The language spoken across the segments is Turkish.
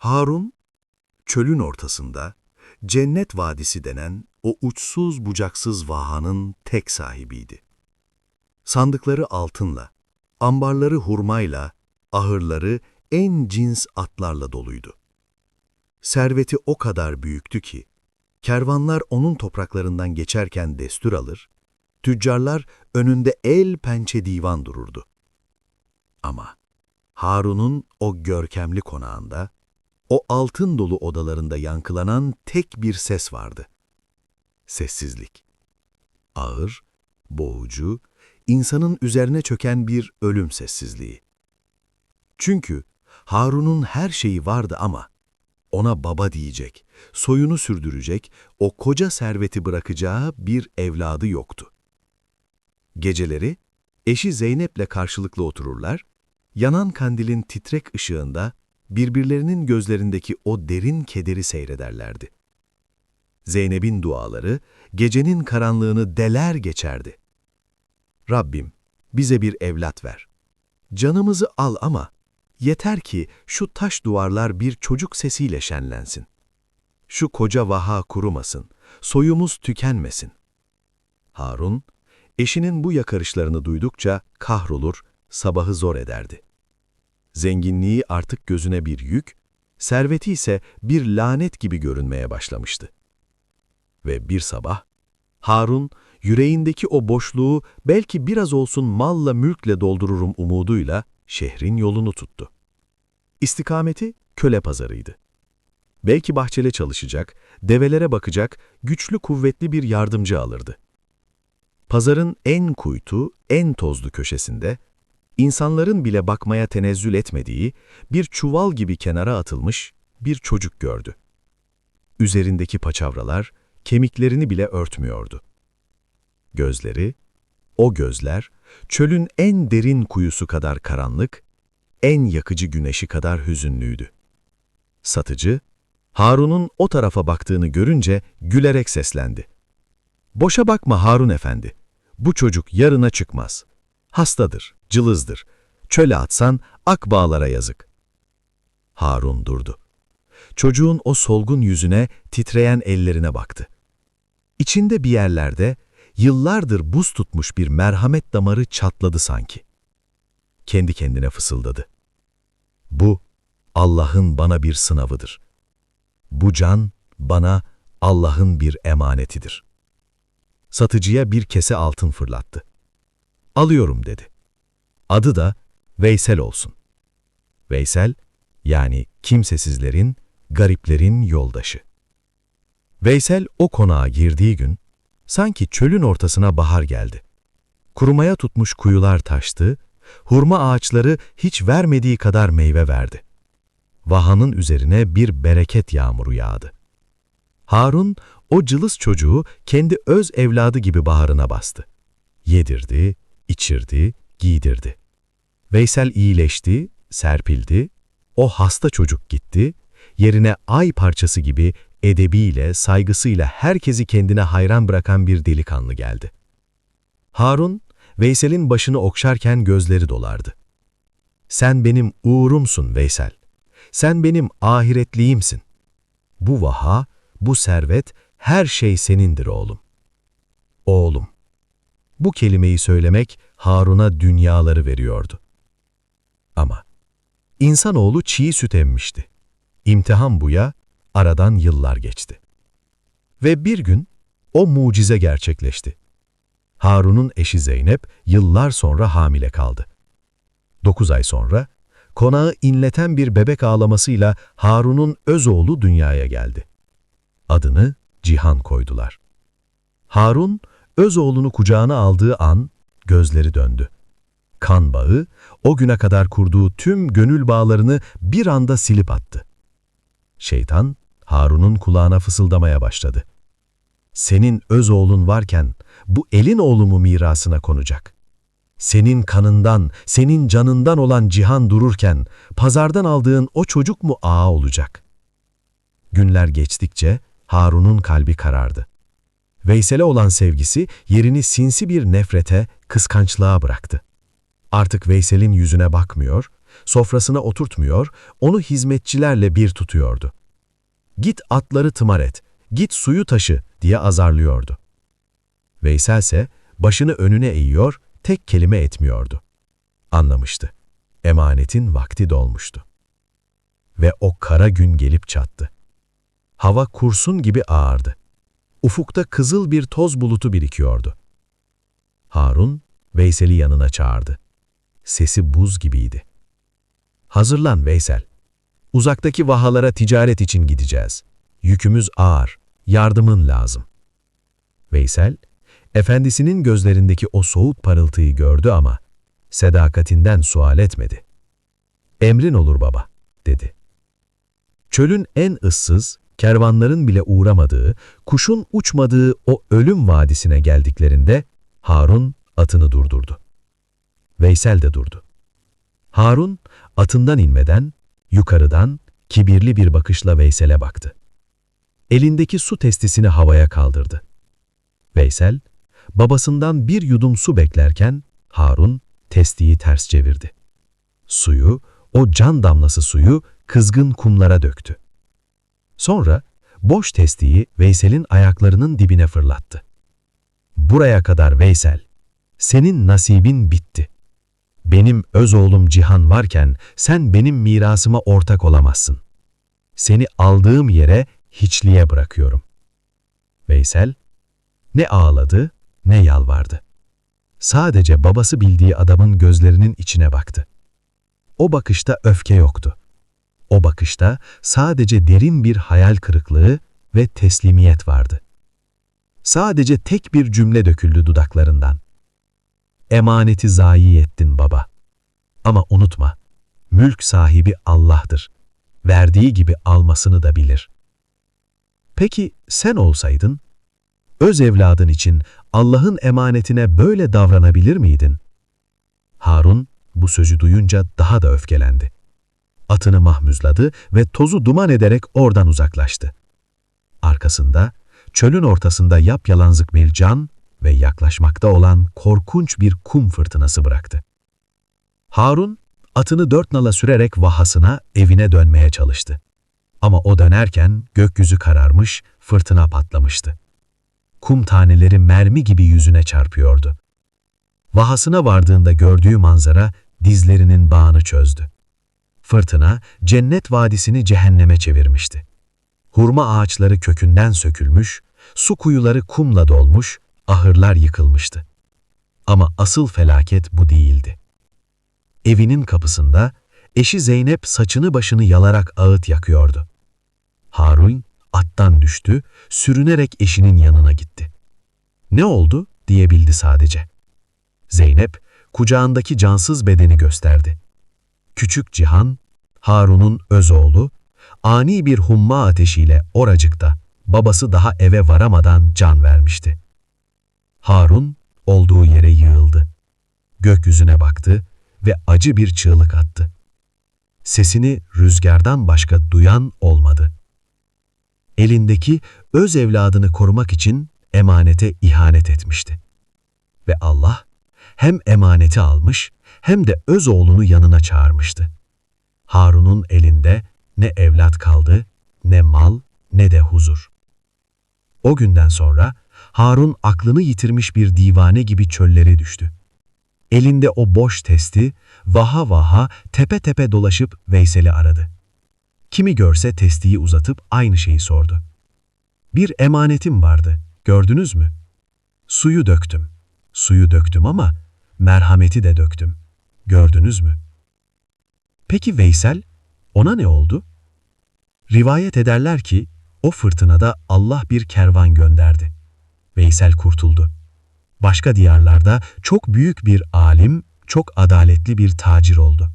Harun, çölün ortasında, Cennet Vadisi denen o uçsuz bucaksız vahanın tek sahibiydi. Sandıkları altınla, ambarları hurmayla, ahırları en cins atlarla doluydu. Serveti o kadar büyüktü ki, kervanlar onun topraklarından geçerken destur alır, tüccarlar önünde el pençe divan dururdu. Ama Harun'un o görkemli konağında, o altın dolu odalarında yankılanan tek bir ses vardı. Sessizlik. Ağır, boğucu, insanın üzerine çöken bir ölüm sessizliği. Çünkü Harun'un her şeyi vardı ama ona baba diyecek, soyunu sürdürecek, o koca serveti bırakacağı bir evladı yoktu. Geceleri eşi Zeynep'le karşılıklı otururlar, yanan kandilin titrek ışığında birbirlerinin gözlerindeki o derin kederi seyrederlerdi. Zeynep'in duaları gecenin karanlığını deler geçerdi. Rabbim, bize bir evlat ver. Canımızı al ama yeter ki şu taş duvarlar bir çocuk sesiyle şenlensin. Şu koca vaha kurumasın, soyumuz tükenmesin. Harun, eşinin bu yakarışlarını duydukça kahrolur, sabahı zor ederdi. Zenginliği artık gözüne bir yük, serveti ise bir lanet gibi görünmeye başlamıştı. Ve bir sabah, Harun, yüreğindeki o boşluğu belki biraz olsun malla mülkle doldururum umuduyla şehrin yolunu tuttu. İstikameti köle pazarıydı. Belki bahçede çalışacak, develere bakacak, güçlü kuvvetli bir yardımcı alırdı. Pazarın en kuytu, en tozlu köşesinde, İnsanların bile bakmaya tenezzül etmediği, bir çuval gibi kenara atılmış bir çocuk gördü. Üzerindeki paçavralar kemiklerini bile örtmüyordu. Gözleri, o gözler, çölün en derin kuyusu kadar karanlık, en yakıcı güneşi kadar hüzünlüydü. Satıcı, Harun'un o tarafa baktığını görünce gülerek seslendi. "Boşa bakma Harun Efendi, bu çocuk yarına çıkmaz. Hastadır, cılızdır. Çöle atsan akbağlara yazık." Harun durdu. Çocuğun o solgun yüzüne, titreyen ellerine baktı. İçinde bir yerlerde yıllardır buz tutmuş bir merhamet damarı çatladı sanki. Kendi kendine fısıldadı. "Bu Allah'ın bana bir sınavıdır. Bu can bana Allah'ın bir emanetidir." Satıcıya bir kese altın fırlattı. "Alıyorum," dedi. Adı da Veysel olsun. Veysel, yani kimsesizlerin, gariplerin yoldaşı. Veysel o konağa girdiği gün, sanki çölün ortasına bahar geldi. Kurumaya tutmuş kuyular taştı, hurma ağaçları hiç vermediği kadar meyve verdi. Vahanın üzerine bir bereket yağmuru yağdı. Harun, o cılız çocuğu kendi öz evladı gibi bağrına bastı. Yedirdi, içirdi, giydirdi. Veysel iyileşti, serpildi, o hasta çocuk gitti, yerine ay parçası gibi edebiyle, saygısıyla herkesi kendine hayran bırakan bir delikanlı geldi. Harun, Veysel'in başını okşarken gözleri dolardı. "Sen benim uğurumsun Veysel, sen benim ahiretliyimsin. Bu vaha, bu servet, her şey senindir oğlum." Oğlum. Bu kelimeyi söylemek Harun'a dünyaları veriyordu. Ama insanoğlu çiğ süt emmişti. İmtihan buya, aradan yıllar geçti. Ve bir gün o mucize gerçekleşti. Harun'un eşi Zeynep yıllar sonra hamile kaldı. 9 ay sonra konağı inleten bir bebek ağlamasıyla Harun'un öz oğlu dünyaya geldi. Adını Cihan koydular. Harun, öz oğlunu kucağına aldığı an gözleri döndü. Kan bağı, o güne kadar kurduğu tüm gönül bağlarını bir anda silip attı. Şeytan, Harun'un kulağına fısıldamaya başladı. "Senin öz oğlun varken bu elin oğlu mu mirasına konacak? Senin kanından, senin canından olan Cihan dururken pazardan aldığın o çocuk mu ağa olacak?" Günler geçtikçe Harun'un kalbi karardı. Veysel'e olan sevgisi yerini sinsi bir nefrete, kıskançlığa bıraktı. Artık Veysel'in yüzüne bakmıyor, Sofrasına oturtmuyor, onu hizmetçilerle bir tutuyordu. "Git atları tımar et, git suyu taşı," diye azarlıyordu. Veysel ise başını önüne eğiyor, tek kelime etmiyordu. Anlamıştı. Emanetin vakti dolmuştu. Ve o kara gün gelip çattı. Hava kurşun gibi ağardı. Ufukta kızıl bir toz bulutu birikiyordu. Harun, Veysel'i yanına çağırdı. Sesi buz gibiydi. "Hazırlan Veysel. Uzaktaki vahalara ticaret için gideceğiz. Yükümüz ağır, yardımın lazım." Veysel, efendisinin gözlerindeki o soğuk parıltıyı gördü ama sedakatinden sual etmedi. "Emrin olur baba," dedi. Çölün en ıssız, kervanların bile uğramadığı, kuşun uçmadığı o ölüm vadisine geldiklerinde Harun atını durdurdu. Veysel de durdu. Harun atından inmeden, yukarıdan kibirli bir bakışla Veysel'e baktı. Elindeki su testisini havaya kaldırdı. Veysel, babasından bir yudum su beklerken Harun testiyi ters çevirdi. Suyu, o can damlası suyu kızgın kumlara döktü. Sonra boş testiyi Veysel'in ayaklarının dibine fırlattı. "Buraya kadar Veysel, senin nasibin bitti. Benim öz oğlum Cihan varken sen benim mirasıma ortak olamazsın. Seni aldığım yere hiçliğe bırakıyorum." Veysel ne ağladı ne yalvardı. Sadece babası bildiği adamın gözlerinin içine baktı. O bakışta öfke yoktu. O bakışta sadece derin bir hayal kırıklığı ve teslimiyet vardı. Sadece tek bir cümle döküldü dudaklarından. "Emaneti zayi ettin baba. Ama unutma, mülk sahibi Allah'tır. Verdiği gibi almasını da bilir." Peki sen olsaydın, öz evladın için Allah'ın emanetine böyle davranabilir miydin? Harun bu sözü duyunca daha da öfkelendi. Atını mahmuzladı ve tozu duman ederek oradan uzaklaştı. Arkasında çölün ortasında yapyalnızlık bir can ve yaklaşmakta olan korkunç bir kum fırtınası bıraktı. Harun atını dört nala sürerek vahasına, evine dönmeye çalıştı. Ama o dönerken gökyüzü kararmış, fırtına patlamıştı. Kum taneleri mermi gibi yüzüne çarpıyordu. Vahasına vardığında gördüğü manzara dizlerinin bağını çözdü. Fırtına cennet vadisini cehenneme çevirmişti. Hurma ağaçları kökünden sökülmüş, su kuyuları kumla dolmuş, ahırlar yıkılmıştı. Ama asıl felaket bu değildi. Evinin kapısında eşi Zeynep saçını başını yalarak ağıt yakıyordu. Harun attan düştü, sürünerek eşinin yanına gitti. "Ne oldu?" diyebildi sadece. Zeynep kucağındaki cansız bedeni gösterdi. Küçük Cihan, Harun'un öz oğlu, ani bir humma ateşiyle oracıkta babası daha eve varamadan can vermişti. Harun olduğu yere yığıldı. Gökyüzüne baktı ve acı bir çığlık attı. Sesini rüzgardan başka duyan olmadı. Elindeki öz evladını korumak için emanete ihanet etmişti. Ve Allah hem emaneti almış hem de öz oğlunu yanına çağırmıştı. Harun'un elinde ne evlat kaldı, ne mal, ne de huzur. O günden sonra Harun aklını yitirmiş bir divane gibi çöllere düştü. Elinde o boş testi, vaha vaha tepe tepe dolaşıp Veysel'i aradı. Kimi görse testiyi uzatıp aynı şeyi sordu. "Bir emanetim vardı, gördünüz mü? Suyu döktüm. Suyu döktüm ama merhameti de döktüm. Gördünüz mü?" Peki Veysel, ona ne oldu? Rivayet ederler ki o fırtınada Allah bir kervan gönderdi. Veysel kurtuldu. Başka diyarlarda çok büyük bir alim, çok adaletli bir tacir oldu.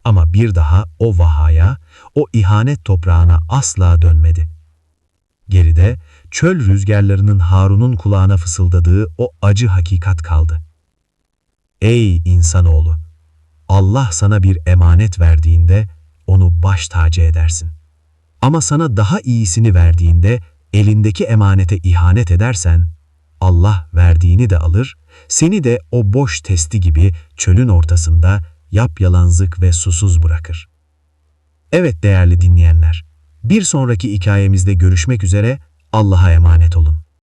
Ama bir daha o vahaya, o ihanet toprağına asla dönmedi. Geride çöl rüzgarlarının Harun'un kulağına fısıldadığı o acı hakikat kaldı. Ey insanoğlu! Allah sana bir emanet verdiğinde onu baş tacı edersin. Ama sana daha iyisini verdiğinde elindeki emanete ihanet edersen, Allah verdiğini de alır, seni de o boş testi gibi çölün ortasında yapyalnızlık ve susuz bırakır. Evet değerli dinleyenler, bir sonraki hikayemizde görüşmek üzere, Allah'a emanet olun.